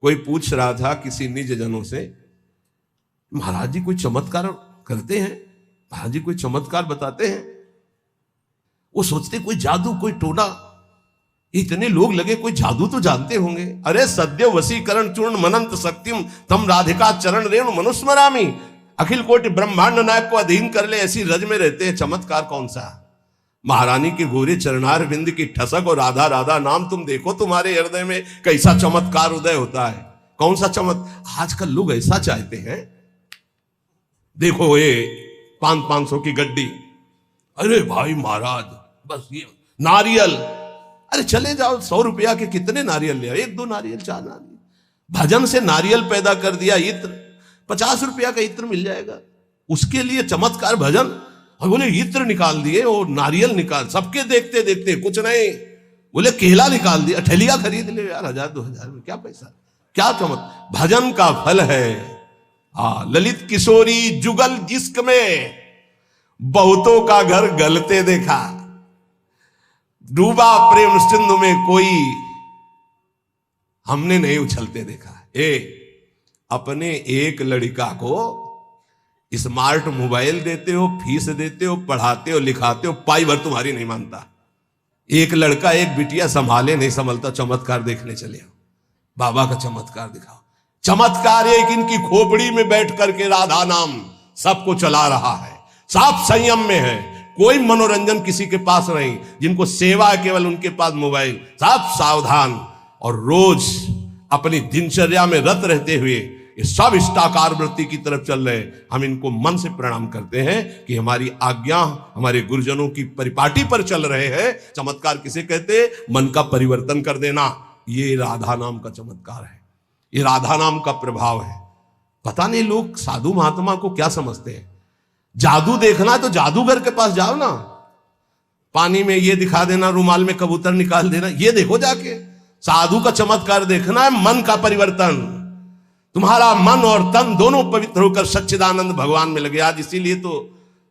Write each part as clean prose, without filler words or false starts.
कोई पूछ रहा था किसी निज जनों से, महाराज जी कोई चमत्कार करते हैं, महाराज जी कोई चमत्कार बताते हैं? वो सोचते कोई जादू कोई टोना, इतने लोग लगे कोई जादू तो जानते होंगे। अरे सद्य वशीकरण चूर्ण मनंत शक्तिम तम राधिका चरण रेणु मनुस्मरामी, अखिल कोटि ब्रह्मांड नायक को अधीन कर ले ऐसी रज में रहते हैं, चमत्कार कौन सा? महारानी के गोरे चरणार बिंद की ठसक और राधा राधा नाम तुम देखो, तुम्हारे हृदय में कैसा चमत्कार उदय होता है। कौन सा आजकल लोग ऐसा चाहते हैं, देखो ये 500 की गड्डी, अरे भाई महाराज बस ये नारियल, अरे चले जाओ 100 रुपया के कितने नारियल ले, 1-2 नारियल 4 नारियल, भजन से नारियल पैदा कर दिया, इत्र 50 रुपया का इत्र मिल जाएगा, उसके लिए चमत्कार भजन, और बोले इत्र निकाल दिए और नारियल निकाल, सबके देखते देखते कुछ नहीं, बोले केला निकाल दिया, ठेलिया खरीद ले यार 1000-2000 में, क्या पैसा, क्या चमत्कार। भजन का फल है। ललित किशोरी जुगल जिस्क में बहुतों का घर गलते देखा, डूबा प्रेम सिंधु में कोई हमने नहीं उछलते देखा। अपने एक लड़का को स्मार्ट मोबाइल देते हो, फीस देते हो, पढ़ाते हो, लिखाते हो, पाई भर तुम्हारी नहीं मानता। एक लड़का एक बिटिया संभाले नहीं संभलता, चमत्कार देखने चले हो, बाबा का चमत्कार दिखाओ। चमत्कार एक इनकी खोपड़ी में बैठ करके राधा नाम सबको चला रहा है, साफ संयम में है, कोई मनोरंजन किसी के पास नहीं, जिनको सेवा है केवल उनके पास मोबाइल, साफ सावधान, और रोज अपनी दिनचर्या में रत रहते हुए ये सब इष्टाकार वृत्ति की तरफ चल रहे। हम इनको मन से प्रणाम करते हैं कि हमारी आज्ञा हमारे गुरुजनों की परिपाटी पर चल रहे हैं। चमत्कार किसे कहते? मन का परिवर्तन कर देना, ये राधा नाम का चमत्कार है, ये राधा नाम का प्रभाव है। पता नहीं लोग साधु महात्मा को क्या समझते हैं। जादू देखना है तो जादूगर के पास जाओ ना, पानी में ये दिखा देना, रुमाल में कबूतर निकाल देना, ये देखो जाके। साधु का चमत्कार देखना है मन का परिवर्तन, तुम्हारा मन और तन दोनों पवित्र होकर सच्चिदानंद भगवान में लगे। आज इसीलिए तो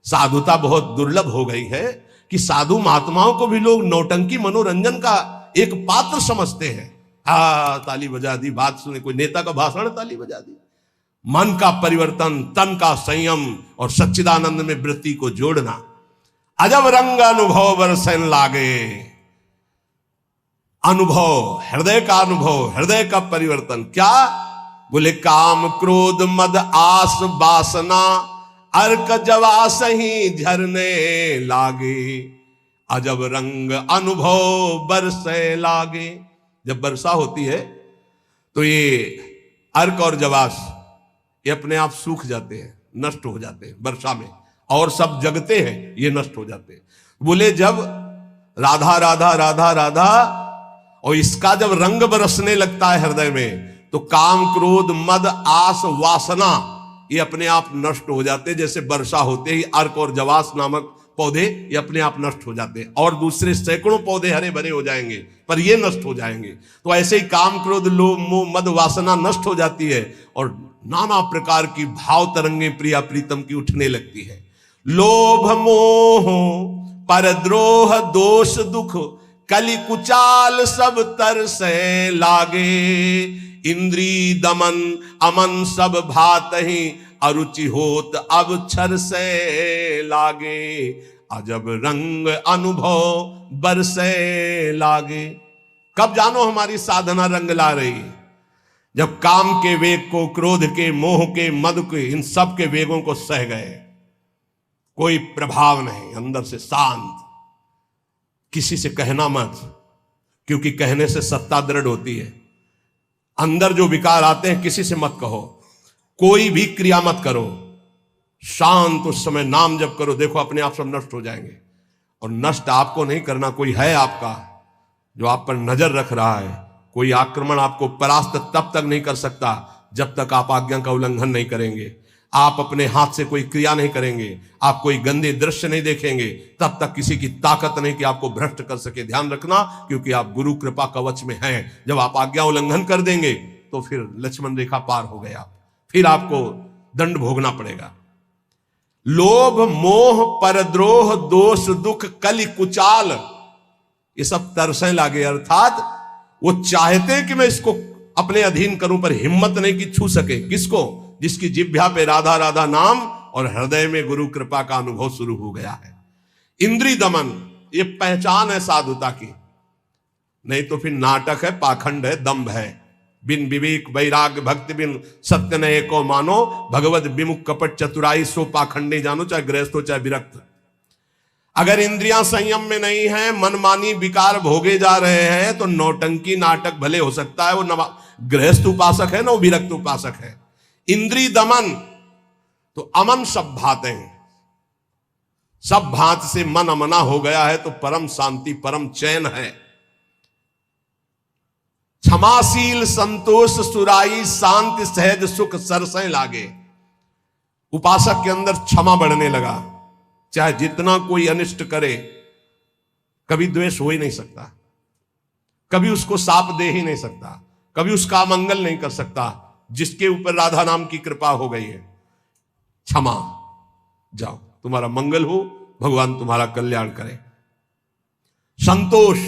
साधुता बहुत दुर्लभ हो गई है कि साधु महात्माओं को भी लोग नौटंकी मनोरंजन का एक पात्र समझते हैं। ताली बजा दी, बात सुने, कोई नेता का भाषण, ताली बजा दी। मन का परिवर्तन, तन का संयम और सच्चिदानंद में वृत्ति को जोड़ना। अजब रंग अनुभव बरसन लागे, अनुभव, हृदय का अनुभव, हृदय का परिवर्तन। क्या बोले? काम क्रोध मद आस वासना अर्क जवास ही झरने लागे, अजब रंग अनुभव बरसे लागे। जब वर्षा होती है तो ये अर्क और जवास ये अपने आप सूख जाते हैं, नष्ट हो जाते हैं वर्षा में, और सब जगते हैं, ये नष्ट हो जाते हैं। बोले जब राधा राधा राधा राधा और इसका जब रंग बरसने लगता है हृदय में, तो काम क्रोध मद आस वासना ये अपने आप नष्ट हो जाते हैं। जैसे वर्षा होते ही अर्क और जवास नामक पौधे ये अपने आप नष्ट हो जाते हैं, और दूसरे सैकड़ों पौधे हरे भरे हो जाएंगे, पर ये नष्ट हो जाएंगे। तो ऐसे ही काम क्रोध लोभ मोह मद वासना नष्ट हो जाती है, और नाना प्रकार की भाव तरंगे प्रिया प्रीतम की उठने लगती है। लोभ मोह परद्रोह दोष दुख कलि कुचाल सब तरसे लागे, इंद्री दमन अमन सब भात ही अरुचि होत अब छर से लागे, अजब रंग अनुभव बरसे लागे। कब जानो हमारी साधना रंग ला रही है? जब काम के वेग को, क्रोध के, मोह के, मद के, इन सब के वेगों को सह गए, कोई प्रभाव नहीं, अंदर से शांत। किसी से कहना मत, क्योंकि कहने से सत्ता दृढ़ होती है। अंदर जो विकार आते हैं किसी से मत कहो, कोई भी क्रिया मत करो, शांत उस समय नाम जप करो, देखो अपने आप सब नष्ट हो जाएंगे। और नष्ट आपको नहीं करना, कोई है आपका जो आप पर नजर रख रहा है। कोई आक्रमण आपको परास्त तब तक नहीं कर सकता जब तक आप आज्ञा का उल्लंघन नहीं करेंगे, आप अपने हाथ से कोई क्रिया नहीं करेंगे, आप कोई गंदे दृश्य नहीं देखेंगे, तब तक किसी की ताकत नहीं कि आपको भ्रष्ट कर सके। ध्यान रखना, क्योंकि आप गुरु कृपा कवच में हैं। जब आप आज्ञा उल्लंघन कर देंगे तो फिर लक्ष्मण रेखा पार हो गए आप, फिर आपको दंड भोगना पड़ेगा। लोभ मोह परद्रोह दोष दुख कलि कुचाल ये सब तरसे लागे, अर्थात वो चाहते कि मैं इसको अपने अधीन करूं, पर हिम्मत नहीं कि छू सके। किसको? जिसकी जिह्वा पे राधा राधा नाम और हृदय में गुरु कृपा का अनुभव शुरू हो गया है। इंद्रिय दमन ये पहचान है साधुता की, नहीं तो फिर नाटक है, पाखंड है, दंभ है। बिन विवेक वैराग्य भक्ति बिन सत्य न एको मानो, भगवत विमुख कपट चतुराई सो पाखंडे जानो। चाहे गृहस्थ हो चाहे विरक्त। अगर इंद्रियां संयम में नहीं है, मनमानी विकार भोगे जा रहे हैं, तो नौटंकी नाटक भले हो सकता है, वो गृहस्थ उपासक है ना, वो विरक्त उपासक है। इंद्रिय दमन तो अमन सब भाते हैं, सब भात से मन अमना हो गया है तो परम शांति परम चैन है। क्षमाशील संतोष सुराई शांति सहज सुख सरसें लागे। उपासक के अंदर क्षमा बढ़ने लगा। चाहे जितना कोई अनिष्ट करे, कभी द्वेष हो ही नहीं सकता, कभी उसको साप दे ही नहीं सकता, कभी उसका मंगल नहीं कर सकता। जिसके ऊपर राधा नाम की कृपा हो गई है, क्षमा, जाओ, तुम्हारा मंगल हो, भगवान तुम्हारा कल्याण करे। संतोष,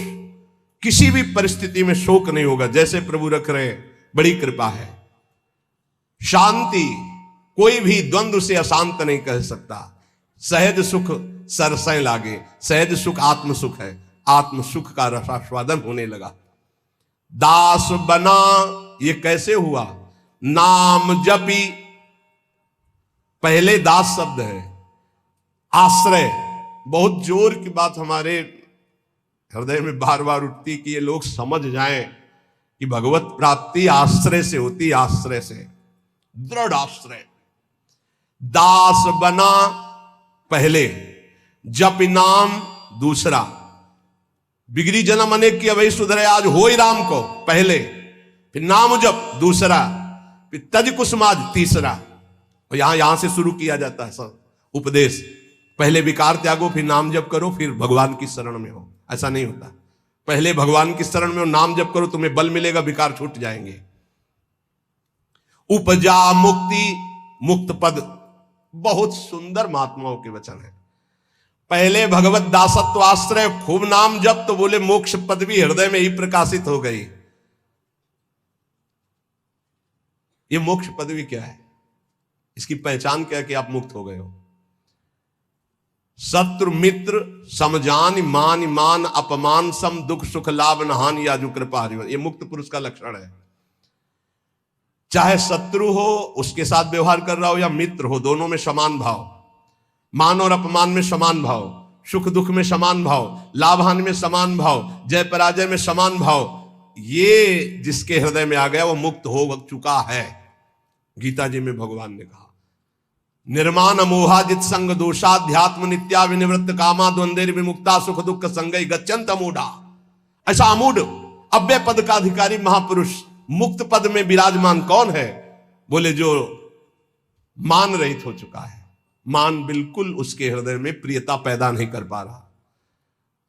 किसी भी परिस्थिति में शोक नहीं होगा, जैसे प्रभु रख रहे, बड़ी कृपा है। शांति, कोई भी द्वंद्व से अशांत नहीं कह सकता। सहज सुख सरसें लागे, सहज सुख आत्म सुख है, आत्म सुख का रसास्वादन होने लगा। दास बना, ये कैसे हुआ? नाम जपी, पहले दास शब्द है, आश्रय। बहुत जोर की बात हमारे हृदय में बार बार उठती कि ये लोग समझ जाएं कि भगवत प्राप्ति आश्रय से होती, आश्रय से, दृढ़ आश्रय। दास बना पहले, जप नाम दूसरा। बिगड़ी जन्म अनेक की अवै सुधरे, आज हो ही राम को पहले, फिर नाम जप दूसरा, फिर तज कुसुमाज तीसरा। और यहां से शुरू किया जाता है सब उपदेश। पहले विकार त्यागो, फिर नाम जप करो, फिर भगवान की शरण में हो। ऐसा नहीं होता। पहले भगवान की शरण में हो, नाम जप करो, तुम्हें बल मिलेगा, विकार छूट जाएंगे। उपजा मुक्ति, मुक्त पद, बहुत सुंदर महात्माओं के वचन है। पहले भगवत दासत्व आश्रय, खूब नाम जप, तो बोले मोक्ष पद भी हृदय में ही प्रकाशित हो गई। ये मोक्ष पदवी क्या है? इसकी पहचान क्या है कि आप मुक्त हो गए हो? शत्रु मित्र समजान मान मान अपमान सम दुख सुख लाभ नहान याजु कृपा हरिवर, ये मुक्त पुरुष का लक्षण है। चाहे शत्रु हो उसके साथ व्यवहार कर रहा हो, या मित्र हो, दोनों में समान भाव, मान और अपमान में समान भाव, सुख दुख में समान भाव, लाभ हानि में समान भाव, जय पराजय में समान भाव। ये जिसके हृदय में आ गया वो मुक्त हो चुका है। गीता जी में भगवान ने कहा, निर्माण मोहाजित संग दोषाध्यात्म नित्या विनिवृत्त कामा द्वंद्वेर विमुक्ता सुख दुख संगई गच्छन्त अमूढ़ा। ऐसा अमूढ़ अव्यय पद का अधिकारी महापुरुष मुक्त पद में विराजमान कौन है? बोले जो मान रहित हो चुका है। मान बिल्कुल उसके हृदय में प्रियता पैदा नहीं कर पा रहा,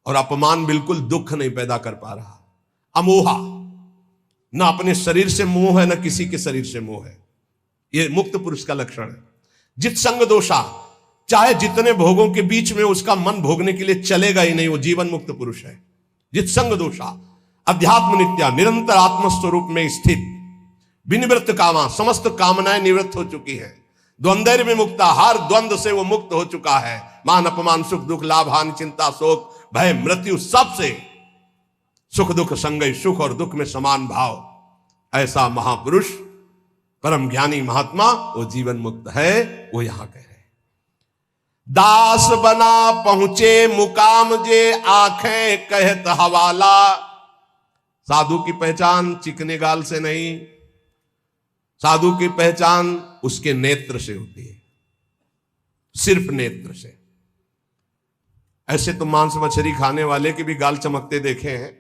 और अपमान बिल्कुल दुख नहीं पैदा कर पा रहा। अमोहा, ना अपने शरीर से मोह है, ना किसी के शरीर से मोह है। यह मुक्त पुरुष का लक्षण है। जित संग दोषा, चाहे जितने भोगों के बीच में उसका मन भोगने के लिए चलेगा ही नहीं, वो जीवन मुक्त पुरुष है। जित संग दोषा, अध्यात्म नित्या, निरंतर आत्मस्वरूप में स्थित, विनिवृत्त कामा, समस्त कामनाएं निवृत्त हो चुकी है। द्वंद्व में मुक्ता, हर द्वंद्व से वो मुक्त हो चुका है। मान अपमान सुख दुख लाभ हानि चिंता शोक भय मृत्यु, सबसे सुख दुख संगय, सुख और दुख में समान भाव। ऐसा महापुरुष परम ज्ञानी महात्मा वो जीवन मुक्त है। वो यहां कह रहे, दास बना पहुंचे मुकाम जे आंखें कहत हवाला। साधु की पहचान चिकने गाल से नहीं, साधु की पहचान उसके नेत्र से होती है, सिर्फ नेत्र से। ऐसे तो मांस मछली खाने वाले के भी गाल चमकते देखे हैं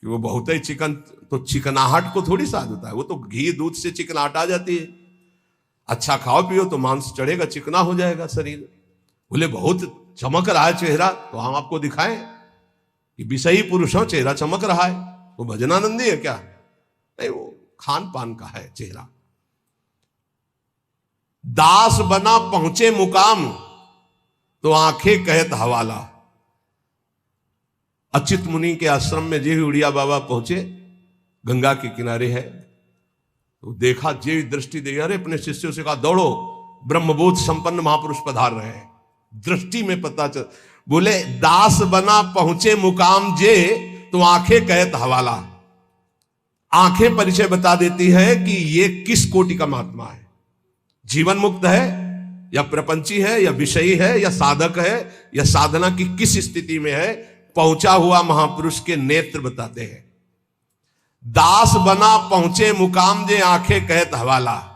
कि वो बहुत ही चिकन, तो चिकनाहट को थोड़ी साधुता है, वो तो घी दूध से चिकनाहट आ जाती है। अच्छा खाओ पियो तो मांस चढ़ेगा, चिकना हो जाएगा शरीर। बोले बहुत चमक रहा है चेहरा, तो हम आपको दिखाएं कि विषयी पुरुष हो, चेहरा चमक रहा है, वो भजनानंदी है क्या? नहीं, वो खान पान का है चेहरा। दास बना पहुंचे मुकाम तो आंखें कहत हवाला। अच्युत मुनि के आश्रम में जी उड़िया बाबा पहुंचे, गंगा के किनारे है। तो देखा, जे दृष्टि देखा, अरे अपने शिष्यों से कहा दौड़ो, ब्रह्मबोध संपन्न महापुरुष पधार रहे हैं। दृष्टि में पता चल, बोले दास बना पहुंचे मुकाम जे, तो आंखें कहत हवाला। आंखें परिचय बता देती है कि ये किस कोटि का महात्मा है, जीवन मुक्त है या प्रपंची है या विषयी है या साधक है या साधना की किस स्थिति में है। पहुंचा हुआ महापुरुष के नेत्र बताते हैं। दास बना पहुंचे मुकाम जे, आंखें कहत हवाला।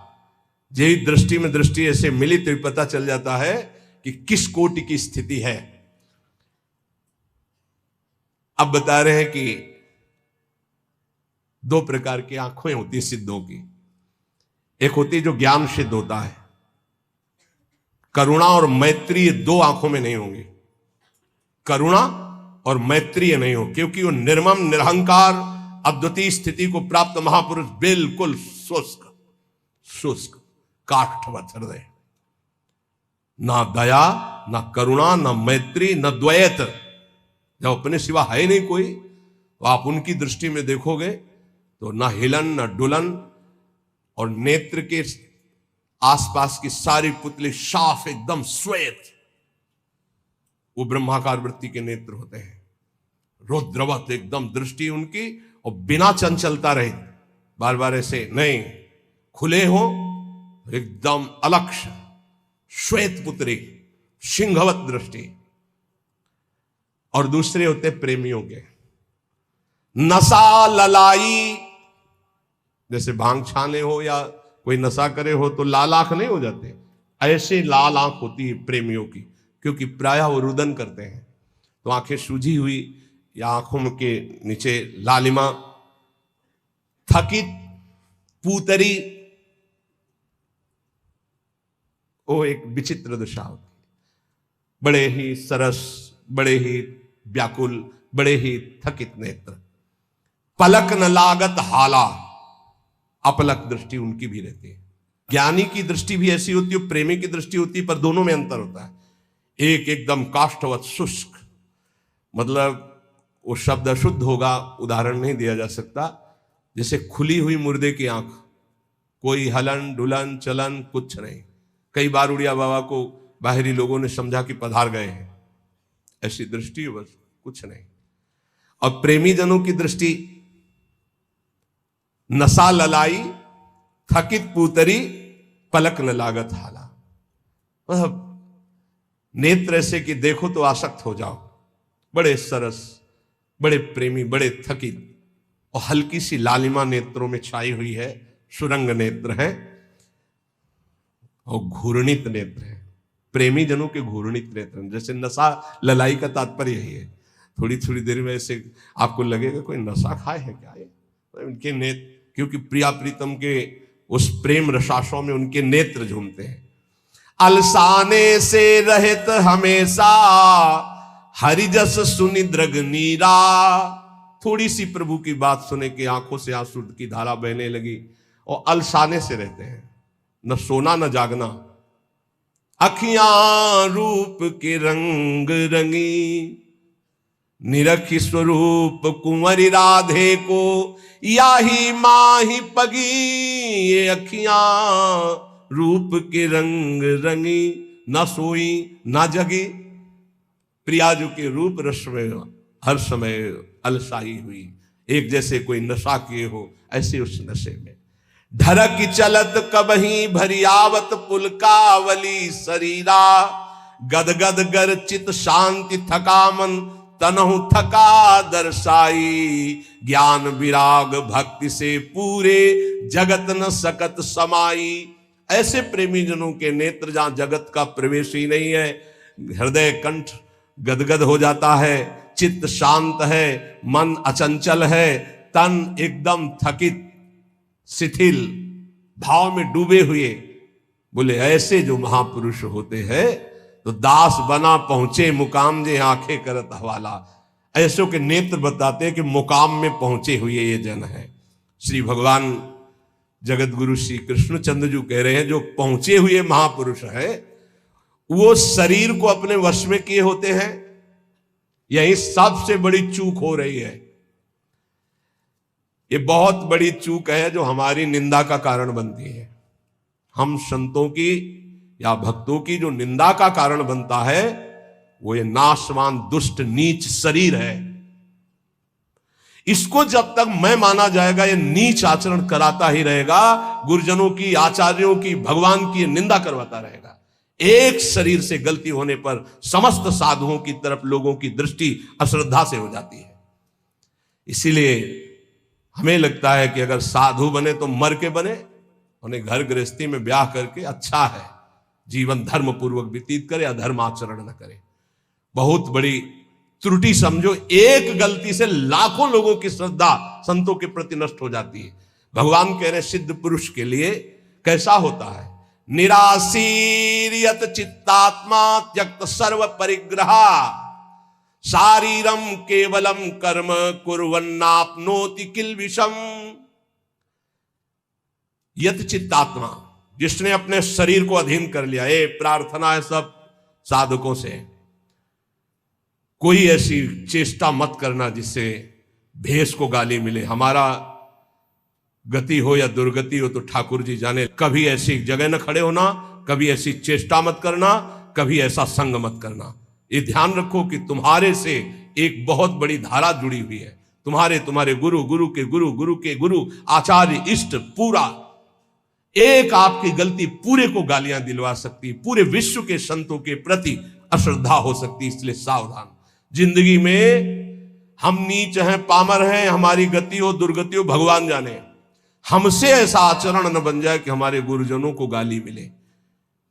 यही दृष्टि में दृष्टि ऐसे मिली तो पता चल जाता है कि किस कोटि की स्थिति है। अब बता रहे हैं कि दो प्रकार की आंखें होती है सिद्धों की। एक होती है जो ज्ञान सिद्ध होता है, करुणा और मैत्री दो आंखों में नहीं होंगी। करुणा और मैत्री नहीं हो, क्योंकि वो निर्मम निरहंकार अद्वितीय स्थिति को प्राप्त महापुरुष बिल्कुल शुष्क काष्ठवत हृदय, ना दया ना करुणा ना मैत्री न द्वैत। जब अपने सिवा है नहीं कोई, तो आप उनकी दृष्टि में देखोगे तो ना हिलन ना डुलन, और नेत्र के आसपास की सारी पुतली साफ एकदम श्वेत, वो ब्रह्माकार वृत्ति के नेत्र होते हैं। रुद्रवत एकदम दृष्टि उनकी, और बिना चंचलता रहे, बार बार ऐसे नहीं, खुले हो एकदम अलक्ष श्वेत पुत्री, सिंहवत दृष्टि। और दूसरे होते प्रेमियों के, नशा ललाई, जैसे भांग छाने हो या कोई नशा करे हो तो लाल आंख नहीं हो जाते, ऐसे लाल आंख होती है प्रेमियों की, क्योंकि प्रायः वो रुदन करते हैं। तो आंखें सूजी हुई या आंखों के नीचे लालिमा, थकित पूतरी, वो एक विचित्र दशा होती, बड़े ही सरस, बड़े ही व्याकुल, बड़े ही थकित नेत्र। पलक न लागत हाला, अपलक दृष्टि उनकी भी रहती है। ज्ञानी की दृष्टि भी ऐसी होती है, प्रेमी की दृष्टि होती है, पर दोनों में अंतर होता है। एक एकदम काष्ठवत शुष्क, मतलब वो शब्द अशुद्ध होगा, उदाहरण नहीं दिया जा सकता। जैसे खुली हुई मुर्दे की आंख, कोई हलन डुलन चलन कुछ नहीं। कई बार उड़िया बाबा को बाहरी लोगों ने समझा कि पधार गए हैं, ऐसी दृष्टि बस कुछ नहीं। और प्रेमी जनों की दृष्टि नशा ललाई, थकित पूतरी, पलक न लागत हाला। मतलब नेत्र ऐसे कि देखो तो आसक्त हो जाओ, बड़े सरस, बड़े प्रेमी, बड़े थकित, और हल्की सी लालिमा नेत्रों में छाई हुई है, सुरंग नेत्र है और घूर्णित नेत्र है। प्रेमी जनों के घूर्णित नेत्र, जैसे नशा ललाई का तात्पर्य यही है। थोड़ी थोड़ी देर में ऐसे आपको लगेगा कोई नशा खाए है क्या ये, उनके नेत्र, क्योंकि प्रिया प्रीतम के उस प्रेम रसाशों में उनके नेत्र झूमते हैं। अलसाने से रहित हमेशा, हरिजस सुनि दृग नीरा। थोड़ी सी प्रभु की बात सुने के आंखों से आंसू की धारा बहने लगी, और अलसाने से रहते हैं, न सोना न जागना। अखियां रूप के रंग रंगी, निरखी स्वरूप कुंवरी राधे को, याही माही पगी। ये अखियां रूप के रंग रंगी, न सोई न जगी। प्रियाजू के रूप रस में हर समय अलसाई हुई, एक जैसे कोई नशा किए हो, ऐसे उस नशे में। ढरक चलत कबही भरियावत पुलकावली शरीरा, गदगद गर चित शांति थका मन, तनहु थका दर्शाई। ज्ञान विराग भक्ति से पूरे, जगत न सकत समाई। ऐसे प्रेमी जनों के नेत्र जहां जगत का प्रवेश ही नहीं है, हृदय कंठ गदगद हो जाता है, चित्त शांत है, मन अचंचल है, तन एकदम थकित शिथिल भाव में डूबे हुए। बोले ऐसे जो महापुरुष होते हैं तो दास बना पहुंचे मुकाम जे, आंखें करत हवाला। ऐसों के नेत्र बताते हैं कि मुकाम में पहुंचे हुए ये जन है। श्री भगवान जगत गुरु श्री कृष्णचंद्र जी कह रहे हैं, जो पहुंचे हुए महापुरुष है वो शरीर को अपने वश में किए होते हैं। यही सबसे बड़ी चूक हो रही है। ये बहुत बड़ी चूक है जो हमारी निंदा का कारण बनती है। हम संतों की या भक्तों की जो निंदा का कारण बनता है वो ये नाशवान दुष्ट नीच शरीर है। इसको जब तक मैं माना जाएगा ये नीच आचरण कराता ही रहेगा, गुरुजनों की, आचार्यों की, भगवान की निंदा करवाता रहेगा। एक शरीर से गलती होने पर समस्त साधुओं की तरफ लोगों की दृष्टि अश्रद्धा से हो जाती है। इसीलिए हमें लगता है कि अगर साधु बने तो मर के बने, उन्हें घर गृहस्थी में ब्याह करके अच्छा है, जीवन धर्म पूर्वक व्यतीत करे, अधर्म आचरण न करे। बहुत बड़ी त्रुटि समझो, एक गलती से लाखों लोगों की श्रद्धा संतों के प्रति नष्ट हो जाती है। भगवान कह रहे सिद्ध पुरुष के लिए कैसा होता है, निराशीर्यत चित्तात्मा त्यक्त सर्व परिग्रह शारीरम केवलम कर्म कुर्वन्नाप्नोति किल्बिषम। यत चित्तात्मा, जिसने अपने शरीर को अधीन कर लिया। ये प्रार्थना है सब साधकों से, कोई ऐसी चेष्टा मत करना जिससे भेष को गाली मिले। हमारा गति हो या दुर्गति हो तो ठाकुर जी जाने। कभी ऐसी जगह न खड़े होना, कभी ऐसी चेष्टा मत करना, कभी ऐसा संग मत करना। ये ध्यान रखो कि तुम्हारे से एक बहुत बड़ी धारा जुड़ी हुई है। तुम्हारे गुरु, गुरु के गुरु, गुरु के गुरु, आचार्य, इष्ट, पूरा एक आपकी गलती पूरे को गालियां दिलवा सकती, पूरे विश्व के संतों के प्रति अश्रद्धा हो सकती। इसलिए सावधान। जिंदगी में हम नीच हैं, पामर हैं, हमारी गति हो दुर्गति हो भगवान जाने, हमसे ऐसा आचरण न बन जाए कि हमारे गुरुजनों को गाली मिले।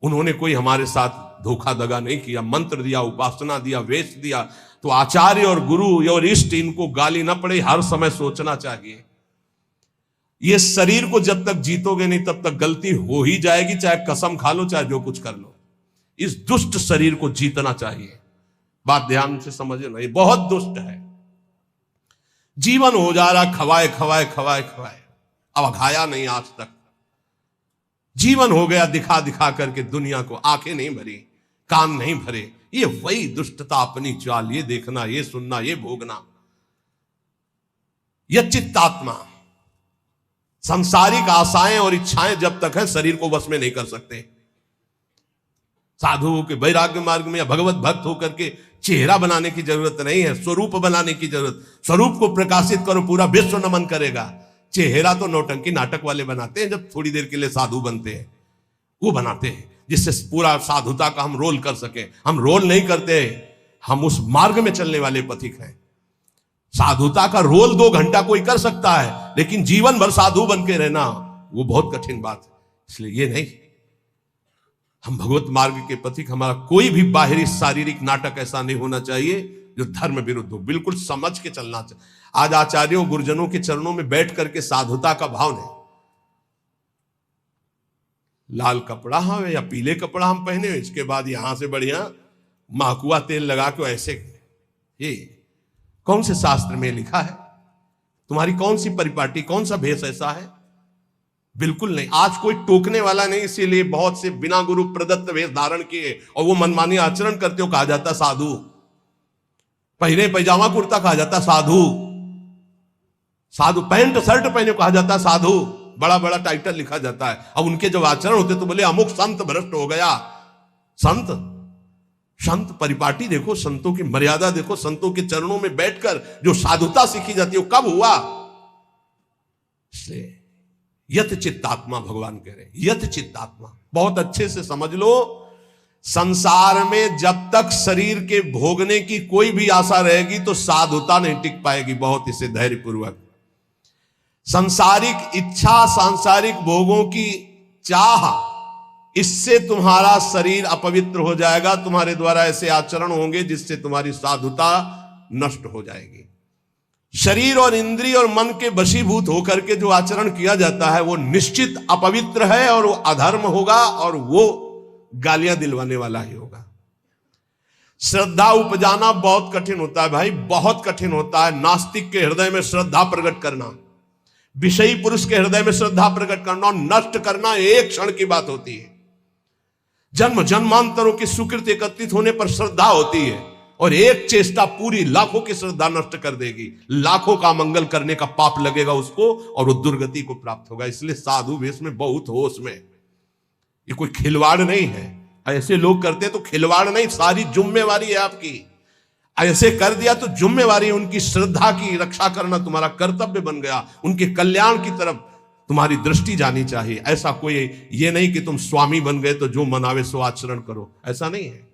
उन्होंने कोई हमारे साथ धोखा दगा नहीं किया, मंत्र दिया, उपासना दिया, वेश दिया, तो आचार्य और गुरु और इष्ट इनको गाली न पड़े, हर समय सोचना चाहिए। ये शरीर को जब तक जीतोगे नहीं तब तक गलती हो ही जाएगी, चाहे कसम खा लो, चाहे जो कुछ कर लो। इस दुष्ट शरीर को जीतना चाहिए। बात ध्यान से समझना, ये बहुत दुष्ट है। जीवन हो जा रहा खवाए खवाए खवाए खवाए, अब खाया नहीं आज तक। जीवन हो गया दिखा दिखा करके दुनिया को, आंखें नहीं भरी, कान नहीं भरे। ये वही दुष्टता, अपनी चाल, ये देखना, ये सुनना, ये भोगना। यह चित्तात्मा सांसारिक आशाएं और इच्छाएं जब तक है शरीर को वश में नहीं कर सकते। साधुओं के वैराग्य मार्ग में या भगवत भक्त होकर के चेहरा बनाने की जरूरत नहीं है, स्वरूप बनाने की जरूरत। स्वरूप को प्रकाशित करो, पूरा विश्व नमन करेगा। चेहरा तो नौटंकी नाटक वाले बनाते हैं, जब थोड़ी देर के लिए साधु बनते हैं वो बनाते हैं, जिससे पूरा साधुता का हम रोल कर सके। हम रोल नहीं करते, हम उस मार्ग में चलने वाले पथिक हैं। साधुता का रोल 2 घंटा कोई कर सकता है, लेकिन जीवन भर साधु बन के रहना वो बहुत कठिन बात है। इसलिए ये नहीं, हम भगवत मार्ग के पथिक। हमारा कोई भी बाहरी शारीरिक नाटक ऐसा नहीं होना चाहिए जो धर्म विरुद्ध हो। बिल्कुल समझ के चलना चाहिए। आज आचार्यों गुरुजनों के चरणों में बैठ करके साधुता का भाव नहीं। लाल कपड़ा हम या पीले कपड़ा हम पहने, इसके बाद यहां से बढ़िया माकुआ तेल लगा के ऐसे, ये कौन से शास्त्र में लिखा है? तुम्हारी कौन सी परिपाटी, कौन सा भेष ऐसा है? बिल्कुल नहीं। आज कोई टोकने वाला नहीं, इसीलिए बहुत से बिना गुरु प्रदत्त वेश धारण किए और वो मनमानी आचरण करते हो कहा जाता साधु। पहले पैजामा कुर्ता कहा जाता साधु। साधु पैंट शर्ट पहने कहा जाता साधु। बड़ा बड़ा टाइटल लिखा जाता है। अब उनके जब आचरण होते तो बोले अमुक संत भ्रष्ट हो गया। संत परिपाटी देखो, संतों की मर्यादा देखो, संतों के चरणों में बैठकर जो साधुता सीखी जाती है वो कब हुआ? इसलिए यत चित्तात्मा भगवान कह रहे हैं, यत चित्तात्मा। बहुत अच्छे से समझ लो, संसार में जब तक शरीर के भोगने की कोई भी आशा रहेगी तो साधुता नहीं टिक पाएगी। बहुत इसे धैर्यपूर्वक, सांसारिक इच्छा, सांसारिक भोगों की चाह, इससे तुम्हारा शरीर अपवित्र हो जाएगा। तुम्हारे द्वारा ऐसे आचरण होंगे जिससे तुम्हारी साधुता नष्ट हो जाएगी। शरीर और इंद्रिय और मन के वशीभूत होकर के जो आचरण किया जाता है वो निश्चित अपवित्र है और वो अधर्म होगा और वो गालियां दिलवाने वाला ही होगा। श्रद्धा उपजाना बहुत कठिन होता है भाई, बहुत कठिन होता है। नास्तिक के हृदय में श्रद्धा प्रकट करना, विषयी पुरुष के हृदय में श्रद्धा प्रकट करना और नष्ट करना एक क्षण की बात होती है। जन्म जन्मांतरों की सुकृत एकत्रित होने पर श्रद्धा होती है और एक चेष्टा पूरी लाखों की श्रद्धा नष्ट कर देगी, लाखों का मंगल करने का पाप लगेगा उसको और वो दुर्गति को प्राप्त होगा। इसलिए साधु वेश में बहुत होश में, ये कोई खिलवाड़ नहीं है। ऐसे लोग करते तो खिलवाड़ नहीं, सारी जिम्मेवारी है आपकी। ऐसे कर दिया तो जिम्मेवारी है, उनकी श्रद्धा की रक्षा करना तुम्हारा कर्तव्य बन गया, उनके कल्याण की तरफ तुम्हारी दृष्टि जानी चाहिए। ऐसा कोई ये नहीं कि तुम स्वामी बन गए तो जो मनावे सो आचरण करो, ऐसा नहीं है।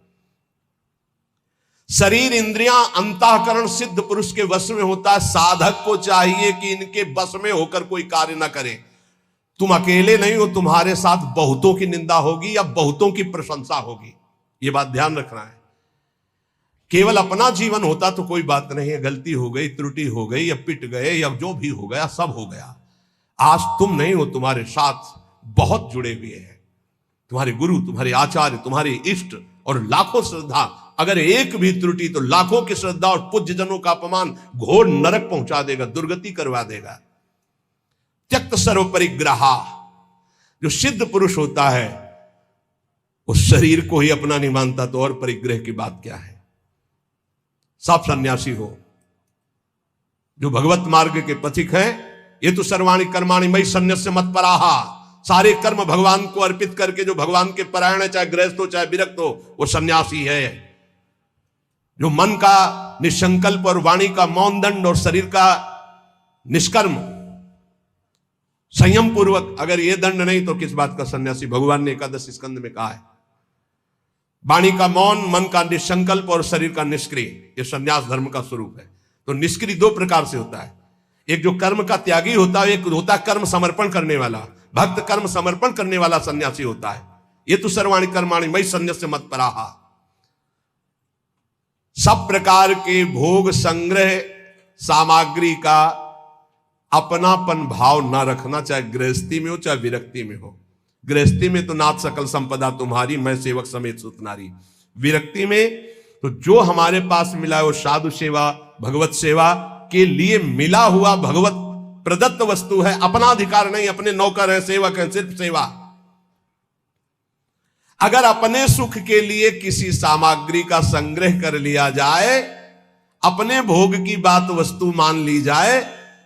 शरीर इंद्रियां अंतःकरण सिद्ध पुरुष के वश में होता है। साधक को चाहिए कि इनके वश में होकर कोई कार्य ना करे। तुम अकेले नहीं हो, तुम्हारे साथ बहुतों की निंदा होगी या बहुतों की प्रशंसा होगी, ये बात ध्यान रखना है। केवल अपना जीवन होता तो कोई बात नहीं है, गलती हो गई, त्रुटि हो गई, या पिट गए, या जो भी हो गया सब हो गया। आज तुम नहीं हो, तुम्हारे साथ बहुत जुड़े हुए हैं, तुम्हारे गुरु, तुम्हारे आचार्य, तुम्हारे इष्ट और लाखों श्रद्धा। अगर एक भी त्रुटि तो लाखों की श्रद्धा और पूज्य जनों का अपमान घोर नरक पहुंचा देगा, दुर्गति करवा देगा। त्यक्त सर्व परिग्रहा, जो सिद्ध पुरुष होता है उस शरीर को ही अपना नहीं मानता तो और परिग्रह की बात क्या है। सब सन्यासी हो जो भगवत मार्ग के पथिक हैं, ये तो सर्वाणी कर्माणि मयि सन्न्यस्य मत्पराहा, सारे कर्म भगवान को अर्पित करके जो भगवान के परायण है, चाहे गृहस्थ हो चाहे विरक्त हो, वो सन्यासी है। जो मन का निसंकल्प और वाणी का मौन दंड और शरीर का निष्कर्म संयम पूर्वक, अगर ये दंड नहीं तो किस बात का सन्यासी। भगवान ने एकादश स्कंद में कहा है, वाणी का मौन, मन का निसंकल्प और शरीर का निष्क्रिय, ये सन्यास धर्म का स्वरूप है। तो निष्क्रिय दो प्रकार से होता है, एक जो कर्म का त्यागी होता है, एक होता है कर्म समर्पण करने वाला। भक्त कर्म समर्पण करने वाला सन्यासी होता है। ये तो सर्वाणी कर्माणि मयि सन्न्यस्य मत्पराहा। सब प्रकार के भोग संग्रह सामग्री का अपनापन भाव ना रखना, चाहे गृहस्थी में हो चाहे विरक्ति में हो। गृहस्थी में तो नाथ सकल संपदा तुम्हारी, मैं सेवक समेत सुतनारी। विरक्ति में तो जो हमारे पास मिला है वो साधु सेवा, भगवत सेवा के लिए मिला हुआ भगवत प्रदत्त वस्तु है, अपना अधिकार नहीं, अपने नौकर है, सेवक है, सिर्फ सेवा। अगर अपने सुख के लिए किसी सामग्री का संग्रह कर लिया जाए, अपने भोग की बात वस्तु मान ली जाए,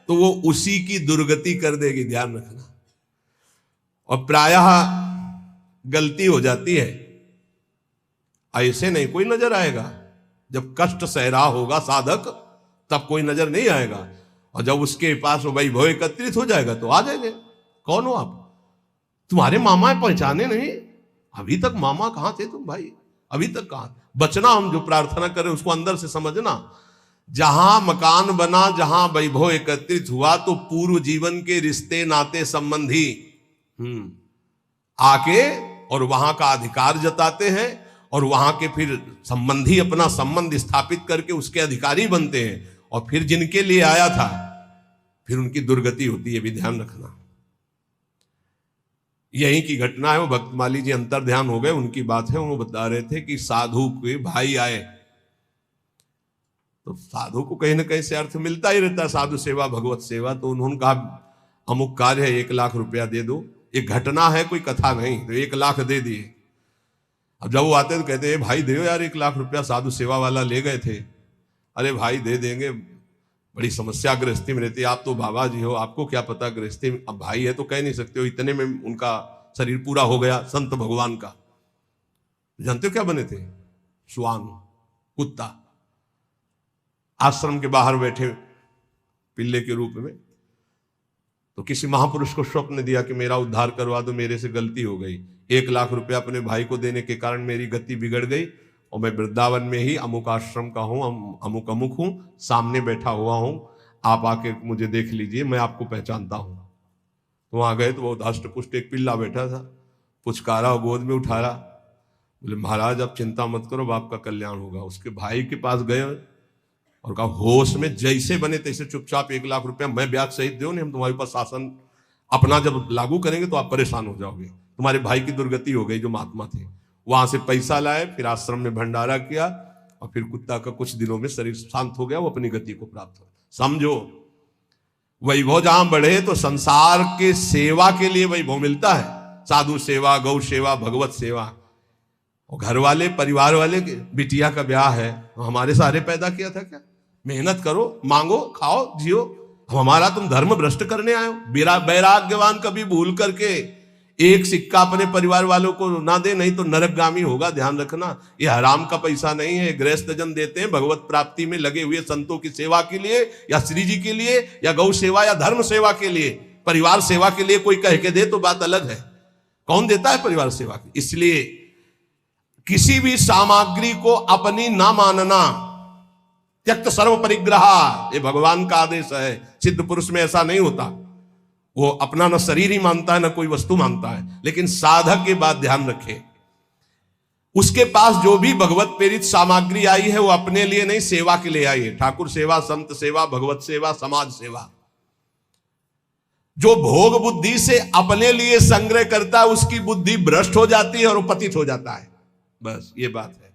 तो वो उसी की दुर्गति कर देगी, ध्यान रखना। और प्रायः गलती हो जाती है, ऐसे नहीं कोई नजर आएगा। जब कष्ट सह रहा होगा साधक तब कोई नजर नहीं आएगा, और जब उसके पास वो वैभव एकत्रित हो जाएगा तो आ जाएंगे। कौन हो आप? तुम्हारे मामा पहचाने नहीं? अभी तक मामा कहां थे तुम भाई? अभी तक कहां? बचना, हम जो प्रार्थना करें उसको अंदर से समझना। जहां मकान बना, जहां वैभव एकत्रित हुआ, तो पूर्व जीवन के रिश्ते नाते संबंधी आके और वहां का अधिकार जताते हैं, और वहां के फिर संबंधी अपना संबंध स्थापित करके उसके अधिकारी बनते हैं, और फिर जिनके लिए आया था फिर उनकी दुर्गति होती है, भी ध्यान रखना। यही की घटना है। वो भक्तमाली जी अंतर ध्यान हो गए, उनकी बात है। वो बता रहे थे कि साधु के भाई आए, तो साधु को कहीं ना कहीं से अर्थ मिलता ही रहता है, साधु सेवा, भगवत सेवा। तो उन्होंने कहा अमुक कार्य है, 1 लाख रुपया दे दो। एक घटना है, कोई कथा नहीं। तो 1 लाख दे दिए। अब जब वो आते तो कहते हैं भाई दे यार 1 लाख रुपया, साधु सेवा वाला ले गए थे। अरे भाई दे देंगे, बड़ी समस्या गृहस्थी में रहती है, आप तो बाबा जी हो, आपको क्या पता गृहस्थी में। अब भाई है तो कह नहीं सकते हो, इतने में उनका शरीर पूरा हो गया संत भगवान का। जानते हो क्या बने थे? श्वान, कुत्ता। आश्रम के बाहर बैठे पिल्ले के रूप में। तो किसी महापुरुष को स्वप्न दिया कि मेरा उद्धार करवा दो, मेरे से गलती हो गई, 1 लाख रुपया अपने भाई को देने के कारण मेरी गति बिगड़ गई, और मैं वृंदावन में ही अमुक आश्रम का हूँ, अमुक अमुक हूँ, सामने बैठा हुआ हूँ, आप आके मुझे देख लीजिए, मैं आपको पहचानता हूँ। तो वहाँ गए तो वो धष्ट पुष्ट एक पिल्ला बैठा था, पुचकारा, गोद में उठाया, बोले महाराज आप चिंता मत करो, आपका कल्याण होगा। उसके भाई के पास गए और कहा होश में जैसे बने तैसे चुपचाप 1 लाख रुपया मैं ब्याज सहित दो, नहीं हम तुम्हारे पास शासन अपना जब लागू करेंगे तो आप परेशान हो जाओगे। तुम्हारे भाई की दुर्गति हो गई जो महात्मा थे। वहां से पैसा लाए, फिर आश्रम में भंडारा किया, और फिर कुत्ता का कुछ दिनों में शरीर शांत हो गया, वो अपनी गति को प्राप्त हो। समझो, वैभव जहां बढ़े तो संसार के सेवा के लिए वैभव मिलता है, साधु सेवा, गौ सेवा, भगवत सेवा। और घर वाले परिवार वाले के बिटिया का ब्याह है, हमारे सारे पैदा किया था क्या? मेहनत करो, मांगो, खाओ, जियो। हमारा तुम धर्म भ्रष्ट करने आए हो। वैराग्यवान कभी भूल करके एक सिक्का अपने परिवार वालों को ना दे, नहीं तो नरकगामी होगा। ध्यान रखना, ये हराम का पैसा नहीं है। गृहस्थ जन देते हैं भगवत प्राप्ति में लगे हुए संतों की सेवा के लिए, या श्री जी के लिए, या गौ सेवा या धर्म सेवा के लिए। परिवार सेवा के लिए कोई कह के दे तो बात अलग है, कौन देता है परिवार सेवा की? इसलिए किसी भी सामग्री को अपनी ना मानना, त्यक्त सर्व परिग्रह, ये भगवान का आदेश है। सिद्ध पुरुष में ऐसा नहीं होता, वो अपना न शरीर ही मानता है न कोई वस्तु मानता है। लेकिन साधक के बात ध्यान रखे, उसके पास जो भी भगवत प्रेरित सामग्री आई है वो अपने लिए नहीं, सेवा के लिए आई है। ठाकुर सेवा, संत सेवा, भगवत सेवा, समाज सेवा। जो भोग बुद्धि से अपने लिए संग्रह करता है उसकी बुद्धि भ्रष्ट हो जाती है और वो पतित हो जाता है। बस ये बात है,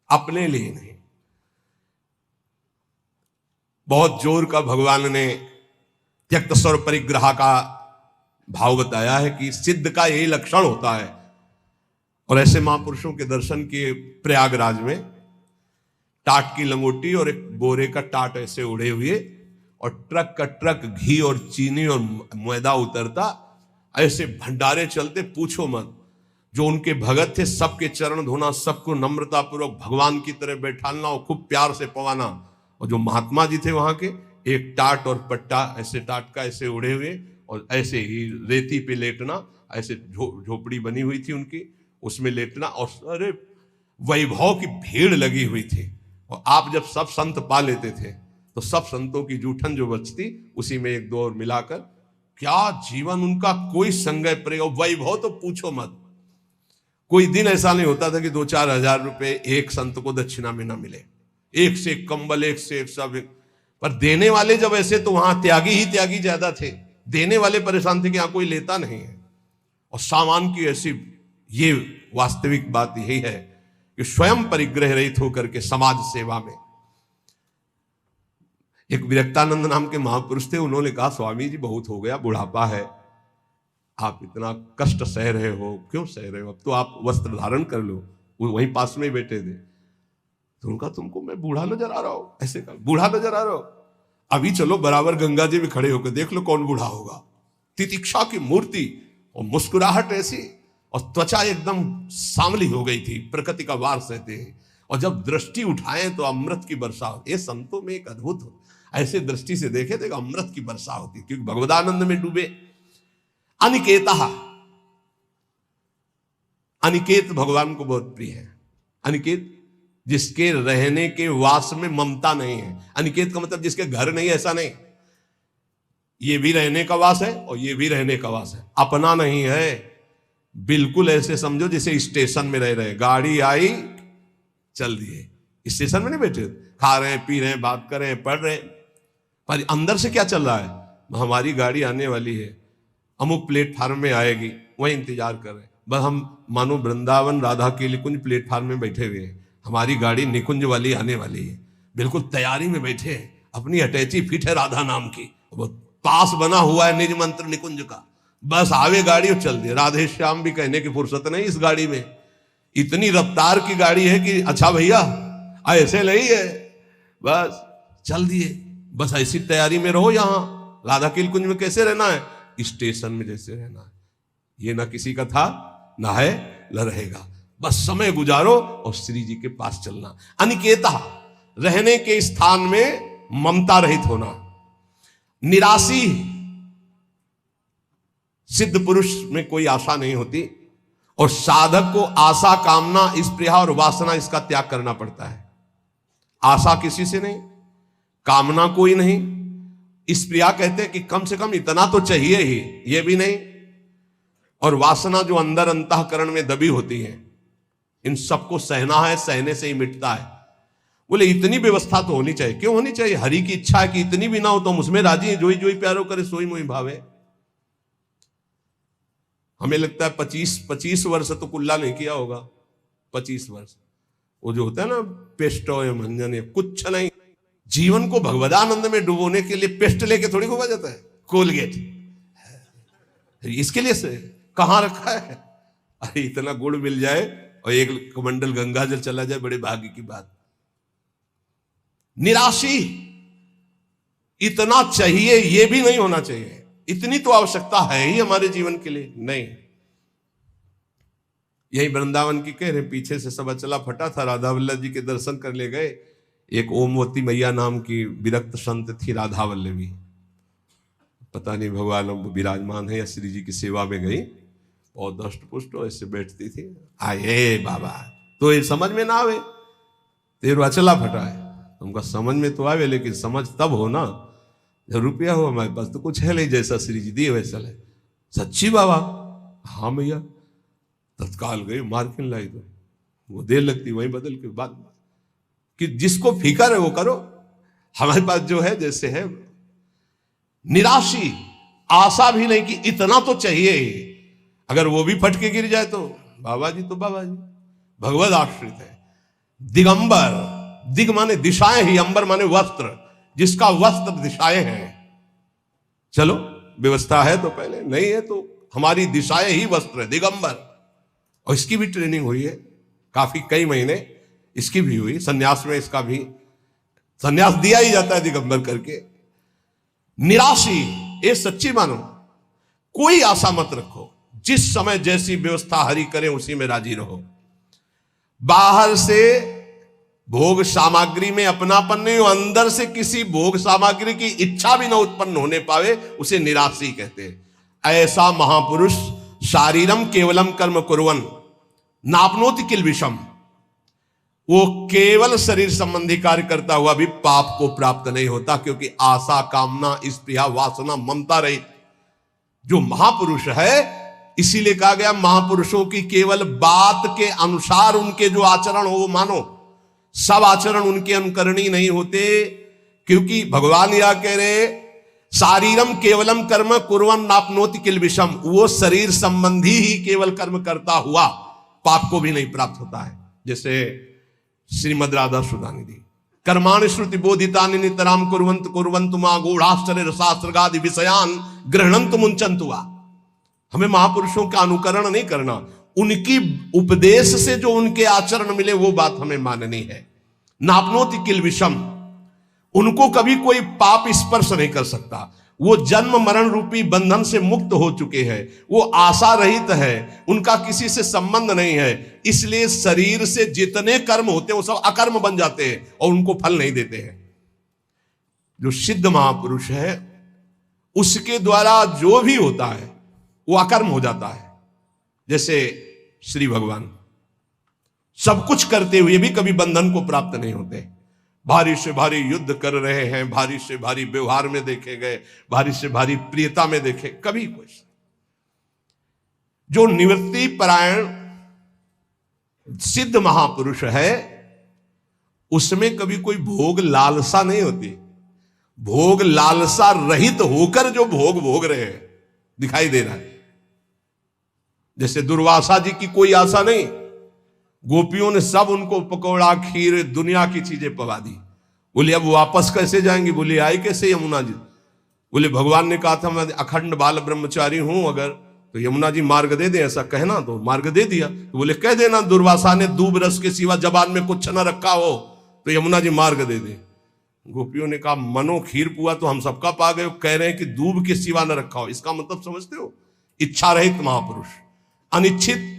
अपने लिए नहीं। बहुत जोर का भगवान ने त्यक्त सर्व परिग्रह का भाव बताया है कि सिद्ध का यही लक्षण होता है। और ऐसे महापुरुषों के दर्शन किए प्रयागराज में, टाट की लंगोटी और एक बोरे का टाट ऐसे उड़े हुए, और ट्रक का ट्रक घी और चीनी और मैदा उतरता, ऐसे भंडारे चलते, पूछो मत। जो उनके भगत थे सबके चरण धोना, सबको नम्रता पूर्वक भगवान की तरह बैठाना और खूब प्यार से पवाना। और जो महात्मा जी थे वहां के, एक टाट और पट्टा ऐसे टाट का ऐसे उड़े हुए, और ऐसे ही रेती पे लेटना, ऐसे झोपड़ी बनी हुई थी उनकी, उसमें लेटना। और अरे वैभव की भीड़ लगी हुई थी। और आप जब सब संत पा लेते थे तो सब संतों की जूठन जो बचती उसी में एक दो और मिलाकर, क्या जीवन उनका, कोई संगय प्रयोग, वैभव तो पूछो मत। कोई दिन ऐसा नहीं होता था कि 2-4 हजार रुपए एक संत को दक्षिणा में ना मिले। एक से एक कंबल, एक से एक सब। पर देने वाले जब ऐसे, तो वहां त्यागी ही त्यागी ज्यादा थे। देने वाले परेशान थे कि यहां कोई लेता नहीं है। और सामान की ऐसी, ये वास्तविक बात यही है कि स्वयं परिग्रह रहित होकर के समाज सेवा में। एक विरक्तानंद नाम के महापुरुष थे, उन्होंने कहा, स्वामी जी बहुत हो गया, बुढ़ापा है, आप इतना कष्ट सह रहे हो, क्यों सह रहे हो? अब तो आप वस्त्र धारण कर लो। वो वहीं पास में बैठे थे। तो उनका, तुमको मैं बूढ़ा नजर आ रहा हूं? ऐसे कहा, बूढ़ा नजर आ रहा हो? अभी चलो बराबर गंगा जी में खड़े होकर देख लो कौन बूढ़ा होगा। तितिक्षा की मूर्ति और मुस्कुराहट ऐसी, और त्वचा एकदम सांवली हो गई थी, प्रकृति का वार सहते हैं। और जब दृष्टि उठाएं तो अमृत की वर्षा होती। ये संतों में एक अद्भुत, ऐसे दृष्टि से देखे तो अमृत की वर्षा होती, क्योंकि भगवदानंद में डूबे। अनिकेता, अनिकेत भगवान को बहुत प्रिय है। अनिकेत, जिसके रहने के वास में ममता नहीं है। अनिकेत का मतलब जिसके घर नहीं, ऐसा नहीं। ये भी रहने का वास है और ये भी रहने का वास है, अपना नहीं है। बिल्कुल ऐसे समझो जैसे स्टेशन में रह रहे, गाड़ी आई चल दिए, स्टेशन में नहीं बैठे, खा रहे हैं, पी रहे हैं, बात कर रहे हैं, पढ़ रहे हैं, पर अंदर से क्या चल रहा है? हमारी गाड़ी आने वाली है, अमुक प्लेटफार्म में आएगी, वही इंतजार कर रहे हैं। बस हम मानो वृंदावन राधा के निकुंज प्लेटफार्म में बैठे हुए हैं, हमारी गाड़ी निकुंज वाली आने वाली है, बिल्कुल तैयारी में बैठे हैं। अपनी अटैची फिट है राधा नाम की, पास बना हुआ है निज मंत्र निकुंज का, बस आवे गाड़ी और चल दिए। राधे श्याम भी कहने की फुर्सत नहीं इस गाड़ी में, इतनी रफ्तार की गाड़ी है कि अच्छा भैया ऐसे नहीं है, बस चल दिए। बस ऐसी तैयारी में रहो। यहां राधा के कुंज में कैसे रहना है? स्टेशन में जैसे रहना है। ये ना किसी का था, ना है, न रहेगा। बस समय गुजारो और श्री जी के पास चलना। अनिकेता, रहने के स्थान में ममता रहित होना। निराशी, सिद्ध पुरुष में कोई आशा नहीं होती, और साधक को आशा, कामना, स्पृहा और वासना, इसका त्याग करना पड़ता है। आशा किसी से नहीं, कामना कोई नहीं, स्पृहा कहते हैं कि कम से कम इतना तो चाहिए ही, ये भी नहीं, और वासना जो अंदर अंतःकरण में दबी होती है, इन सबको सहना है, सहने से ही मिटता है। बोले इतनी व्यवस्था तो होनी चाहिए। क्यों होनी चाहिए? हरि की इच्छा है कि इतनी भी ना हो तो हम उसमें राजी हैं। जोई जोई प्यारो करे सोई मोई भावे। हमें लगता है 25 वर्ष तो कुल्ला नहीं किया होगा। 25 वर्ष वो जो होता है ना, पेस्टो या मंजन या कुछ नहीं। जीवन को भगवदानंद में डुबोने के लिए पेस्ट लेके थोड़ी घुमा जाता है, कोलगेट इसके लिए से कहां रखा है? अरे इतना गुड़ मिल जाए और एक कमंडल गंगा जल चला जाए, बड़े भाग्य की बात। निराशी, इतना चाहिए ये भी नहीं होना चाहिए, इतनी तो आवश्यकता है ही हमारे जीवन के लिए नहीं। यही वृंदावन की कह रहे, पीछे से सब अचला फटा था, राधा वल्लभ जी के दर्शन कर ले गए। एक ओमवती मैया नाम की विरक्त संत थी, राधा वल्लभी, पता नहीं भगवान विराजमान है या श्री जी की सेवा में गई, बहुत दष्ट पुष्ट ऐसे बैठती थी। आए बाबा, तो ये समझ में ना आवे, तेरो अचला फटा है, तुमका समझ में तो आवे, लेकिन समझ तब हो ना जब रुपया हो हमारे पास, तो कुछ है नहीं, जैसा श्री जी दिए वैसा है। सच्ची बाबा? हाँ भैया। तत्काल गई, मार्किन लाई, तो वो देर लगती वहीं बदल के बाद कि जिसको फिकर है वो करो, हमारे पास जो है जैसे है। निराशी, आशा भी नहीं कि इतना तो चाहिए ही, अगर वो भी फटके गिर जाए तो बाबा जी, तो बाबा जी भगवत आश्रित है। दिगंबर, दिग माने दिशाएं ही, अंबर माने वस्त्र, जिसका वस्त्र दिशाएं हैं। चलो व्यवस्था है तो पहले, नहीं है तो हमारी दिशाएं ही वस्त्र है, दिगंबर। और इसकी भी ट्रेनिंग हुई है काफी, कई महीने इसकी भी हुई, सन्यास में इसका भी सन्यास दिया ही जाता है दिगंबर करके। निराशी, ये सच्ची मानो, कोई आशा मत रखो, जिस समय जैसी व्यवस्था हरि करें उसी में राजी रहो। बाहर से भोग सामग्री में अपनापन नहीं हो, अंदर से किसी भोग सामग्री की इच्छा भी न उत्पन्न होने पावे, उसे निराशी कहते हैं। ऐसा महापुरुष शारीरम केवलम कर्म कुर्वन नापनोति किल विषम, वो केवल शरीर संबंधी कार्य करता हुआ भी पाप को प्राप्त नहीं होता, क्योंकि आशा, कामना, स्पृहा, वासना, ममता रहित जो महापुरुष है, इसीलिए कहा गया महापुरुषों की केवल बात के अनुसार उनके जो आचरण हो वो मानो, सब आचरण उनके अनुकरणीय नहीं होते। क्योंकि भगवान यह कह रहे, शारीरम केवलम कर्म कुर्वन नापनोति किल विषम, वो शरीर संबंधी ही केवल कर्म करता हुआ पाप को भी नहीं प्राप्त होता है। जैसे श्रीमद राधा सुधानिधि, कर्माणि श्रुति बोधितानि नितराम कुर्वन्त कुर्वन्तु मा गूढ़ाश्चर्य रसास्त्रगादि विषयान गृह्णन्तु मुञ्चन्तु वा। हमें महापुरुषों का अनुकरण नहीं करना, उनकी उपदेश से जो उनके आचरण मिले वो बात हमें माननी है। नापनोति किल विषम, उनको कभी कोई पाप स्पर्श नहीं कर सकता, वो जन्म मरण रूपी बंधन से मुक्त हो चुके हैं, वो आशा रहित है, उनका किसी से संबंध नहीं है, इसलिए शरीर से जितने कर्म होते हैं वो सब अकर्म बन जाते हैं और उनको फल नहीं देते हैं। जो सिद्ध महापुरुष है उसके द्वारा जो भी होता है वो अकर्म हो जाता है। जैसे श्री भगवान सब कुछ करते हुए भी कभी बंधन को प्राप्त नहीं होते, भारी से भारी युद्ध कर रहे हैं, भारी से भारी व्यवहार में देखे गए, भारी से भारी प्रियता में देखे, कभी कुछ। जो निवृत्ति परायण सिद्ध महापुरुष है उसमें कभी कोई भोग लालसा नहीं होती, भोग लालसा रहित होकर जो भोग भोग रहे हैं दिखाई दे रहा है। जैसे दुर्वासा जी की कोई आशा नहीं, गोपियों ने सब उनको पकौड़ा, खीर, दुनिया की चीजें पवा दी। बोले अब वापस कैसे जाएंगे? बोले आए कैसे यमुना जी? बोले भगवान ने कहा था मैं अखंड बाल ब्रह्मचारी हूं, अगर तो यमुना जी मार्ग दे दे, ऐसा कहना, तो मार्ग दे दिया। तो बोले कह देना दुर्वासा ने दूब रस के सिवा जबान में कुछ न रखा हो तो यमुना जी मार्ग दे दे। गोपियों ने कहा मनो खीर पुआ तो हम सबका पा गए, कह रहे हैं कि दूब के सिवा न रखा हो, इसका मतलब समझते हो? इच्छा रहित महापुरुष, अनिच्छित,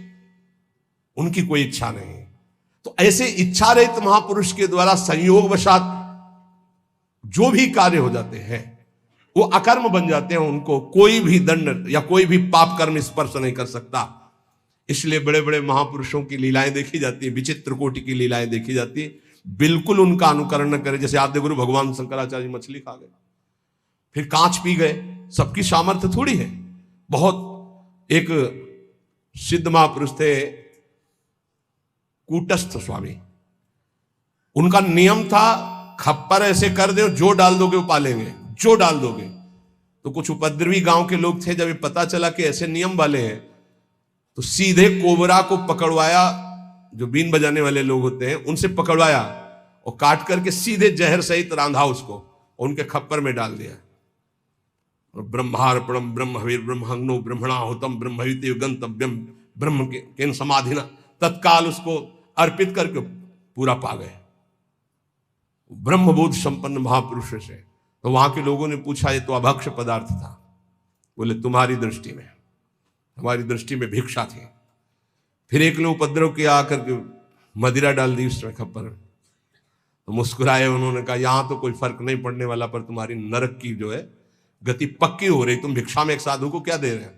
उनकी कोई इच्छा नहीं। तो ऐसे इच्छा रहित महापुरुष के द्वारा संयोग वशात जो भी कार्य हो जाते हैं वो अकर्म बन जाते हैं, उनको कोई भी दंड या कोई भी पाप कर्म स्पर्श नहीं कर सकता। इसलिए बड़े बड़े महापुरुषों की लीलाएं देखी जाती है, विचित्र कोटि की लीलाएं देखी जाती है, बिल्कुल उनका अनुकरण न करे। जैसे आद्य गुरु भगवान शंकराचार्य मछली खा गए, फिर कांच पी गए, सबकी सामर्थ्य थोड़ी है। बहुत एक सिद्ध महापुरुष थे कूटस्थ स्वामी, उनका नियम था खप्पर ऐसे कर दो, जो डाल दोगे वो पालेंगे, जो डाल दोगे। तो कुछ उपद्रवी गांव के लोग थे, जब ये पता चला कि ऐसे नियम वाले हैं तो सीधे कोबरा को पकड़वाया, जो बीन बजाने वाले लोग होते हैं उनसे पकड़वाया और काट करके सीधे जहर सहित रांधा उसको और उनके खप्पर में डाल दिया। और ब्रह्मार्पणम ब्रह्मवीर ब्रह्महंगनो ब्रह्मणाहुतम ब्रह्मविते गंतव्यम ब्रह्म के समाधिना, तत्काल उसको अर्पित करके पूरा पा गए, ब्रह्मबोध संपन्न महापुरुष से। तो वहां के लोगों ने पूछा, ये तो अभक्ष्य पदार्थ था। बोले तुम्हारी दृष्टि में, हमारी दृष्टि में भिक्षा थी। फिर एक लोग उपद्रव किया, आकर के मदिरा डाल दी उसमें खप्पर में। तो मुस्कुराए, उन्होंने कहा यहां तो कोई फर्क नहीं पड़ने वाला, पर तुम्हारी नरक की जो है गति पक्की हो रही, तुम भिक्षा में एक साधु को क्या दे रहे हैं।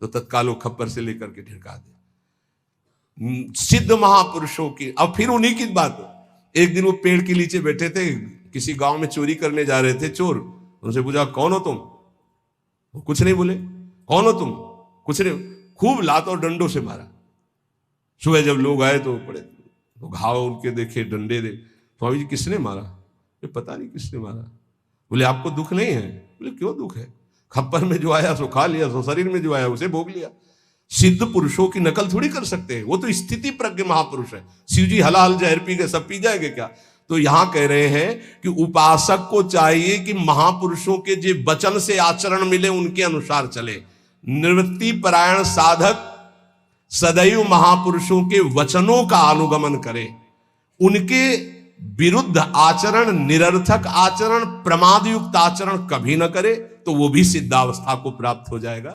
तो तत्काल वो खप्पर से लेकर के ढिड़का दे। सिद्ध महापुरुषों की, अब फिर उन्हीं की बात। एक दिन वो पेड़ के नीचे बैठे थे, किसी गांव में चोरी करने जा रहे थे चोर। उनसे पूछा कौन हो तुम? वो कुछ नहीं बोले। कौन हो तुम? कुछ नहीं। खूब लात और डंडों से मारा। सुबह जब लोग आए तो पड़े, तो घाव उनके देखे, डंडे दे। स्वामी जी किसने मारा? ये पता नहीं किसने मारा। बोले आपको दुख नहीं है? बोले क्यों दुख है? खप्पर में जो आया सो खा लिया, सो शरीर में जो आया उसे भोग लिया। सिद्ध पुरुषों की नकल थोड़ी कर सकते हैं, वो तो स्थिति प्रज्ञ महापुरुष है। शिव जी हलाल जहर पी गए, सब पी जाएंगे क्या? तो यहां कह रहे हैं कि उपासक को चाहिए कि महापुरुषों के जो वचन से आचरण मिले उनके अनुसार चले। निवृत्ति परायण साधक सदैव महापुरुषों के वचनों का अनुगमन करे, उनके विरुद्ध आचरण, निरर्थक आचरण, प्रमादयुक्त आचरण कभी न करे, तो वो भी सिद्धावस्था को प्राप्त हो जाएगा।